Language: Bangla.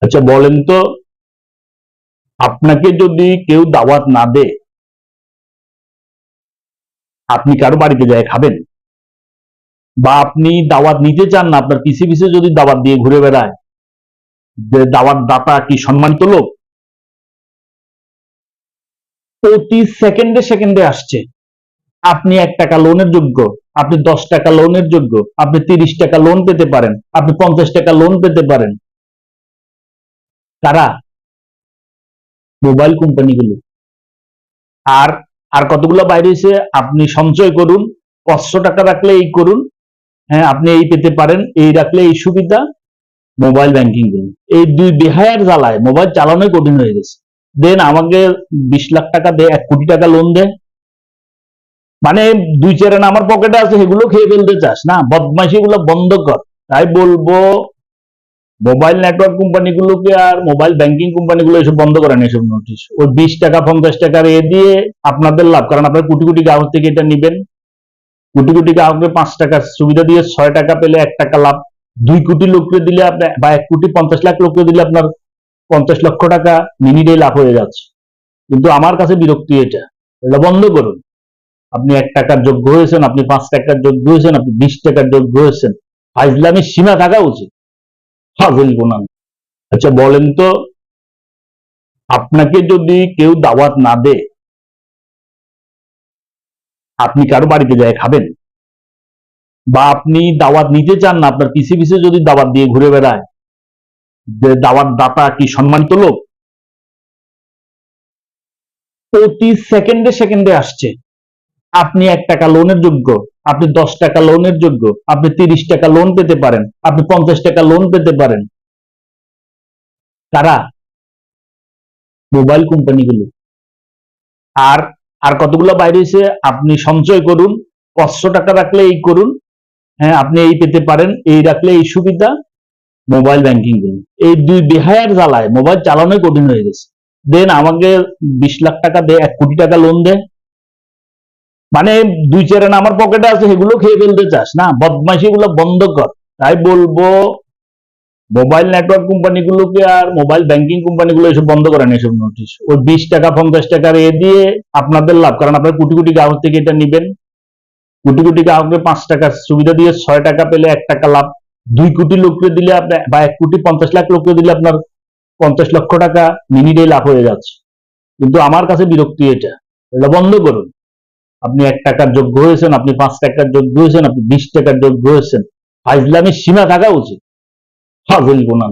আচ্ছা বলেন তো, আপনাকে যদি কেউ দাওয়াত না দেয়, আপনি কারো বাড়িতে যায় খাবেন? বা আপনি দাওয়াত নিতে চান না, আপনার পিছে পিছে যদি দাওয়াত দিয়ে ঘুরে বেড়ায়, যে দাওয়াত দাতা কি সম্মানিত লোক? প্রতি সেকেন্ডে সেকেন্ডে আসছে। আপনি 1 টাকা লোনের যোগ্য, আপনি 10 টাকা লোনের যোগ্য, আপনি 30 টাকা লোন পেতে পারেন, আপনি 50 টাকা লোন পেতে পারেন। কারা? মোবাইল কোম্পানিগুলো। আর আর কতগুলো বাইরে হয়েছে, আপনি সঞ্চয় করুন, 500 টাকা রাখলে এই করুন, হ্যাঁ আপনি এই পেতে পারেন, এই রাখলে এই সুবিধা। মোবাইল ব্যাংকিং করুন, এই দুই বেহায়ার জ্বালায় মোবাইল চালানোই কঠিন হয়ে গেছে। দেন আমাকে 20 লাখ টাকা দে, 1 কোটি টাকা লোন দে, মানে দুই চারেন আমার পকেটে আছে, সেগুলো খেয়ে ফেলতে চাস না? বদমাইশি গুলো বন্ধ কর। তাই বলবো, মোবাইল নেটওয়ার্ক কোম্পানিগুলোকে আর মোবাইল ব্যাংকিং কোম্পানিগুলো এসব বন্ধ করেন, এসব নোটিশ। ওই 20 টাকা 50 টাকার এ দিয়ে আপনাদের লাভ, কারণ আপনারা কোটি কোটি গ্রাহক থেকে এটা নিবেন। কোটি কোটি গ্রাহককে 5 টাকার সুবিধা দিয়ে 6 টাকা পেলে 1 টাকা লাভ। 2 কোটি লোককে দিলে আপনার, বা 1,50,00,000 লোককে দিলে আপনার 50 লক্ষ টাকা মিনিটে লাভ হয়ে যাচ্ছে। কিন্তু আমার কাছে বিরক্তি এটা, এটা বন্ধ করুন। আপনি 1 টাকার যোগ্য হয়েছেন, আপনি 5 টাকার যোগ্য হয়েছেন, আপনি 20 টাকার যোগ্য হয়েছেন। ফাইজলামির সীমা থাকা উচিত। ফাজিল গোনান। আচ্ছা বলেন তো, আপনাকে যদি কেউ দাওয়াত না দেয়, আপনি কারো বাড়িতে যায় খাবেন? বা আপনি দাওয়াত নিতে চান না, আপনার পিছে পিছে যদি দাওয়াত দিয়ে ঘুরে বেড়ায়, যে দাওয়াত দাতা কি সম্মানিত লোক? প্রতি সেকেন্ডে সেকেন্ডে আসছে। আপনি 1 টাকা লোনের যোগ্য, আপনি 10 টাকা লোনের যোগ্য, আপনি 30 টাকা লোন পেতে পারেন, আপনি 50 টাকা লোন পেতে পারেন। কারা? মোবাইল কোম্পানিগুলো। আর আর কতগুলো বাইরে হয়েছে, আপনি সঞ্চয় করুন, 500 টাকা রাখলে এই করুন, হ্যাঁ আপনি এই পেতে পারেন, এই রাখলে এই সুবিধা। মোবাইল ব্যাংকিং করুন, এই দুই বেহায়ার জ্বালায় মোবাইল চালানোই কঠিন হয়ে গেছে। দেন আমাকে 20 লাখ টাকা দে, 1 কোটি টাকা লোন দে, মানে দুই চারেন আমার পকেটে আছে, সেগুলো খেয়ে ফেলতে চাস না? বদমাইশি গুলো বন্ধ কর। তাই বলবো, মোবাইল নেটওয়ার্ক কোম্পানিগুলোকে আর মোবাইল ব্যাংকিং কোম্পানিগুলো এসব বন্ধ করেন, এসব নোটিশ। ওই 20 টাকা 50 টাকার এ দিয়ে আপনাদের লাভ, কারণ আপনারা কোটি কোটি গ্রাহক থেকে এটা নিবেন। কোটি কোটি গ্রাহককে 5 টাকার সুবিধা দিয়ে 6 টাকা পেলে 1 টাকা লাভ। 2 কোটি লোককে দিলে আপনার, বা 1,50,00,000 লোককে দিলে আপনার 50 লক্ষ টাকা মিনিটে লাভ হয়ে যাচ্ছে। কিন্তু আমার কাছে বিরক্তি এটা, এটা বন্ধ করুন। আপনি 1 টাকার যোগ্য হয়েছেন, আপনি 5 টাকার যোগ্য হয়েছেন, আপনি 20 টাকার যোগ্য হয়েছেন। ফাইজলামির সীমা থাকা উচিত। ফাজিল গোনান।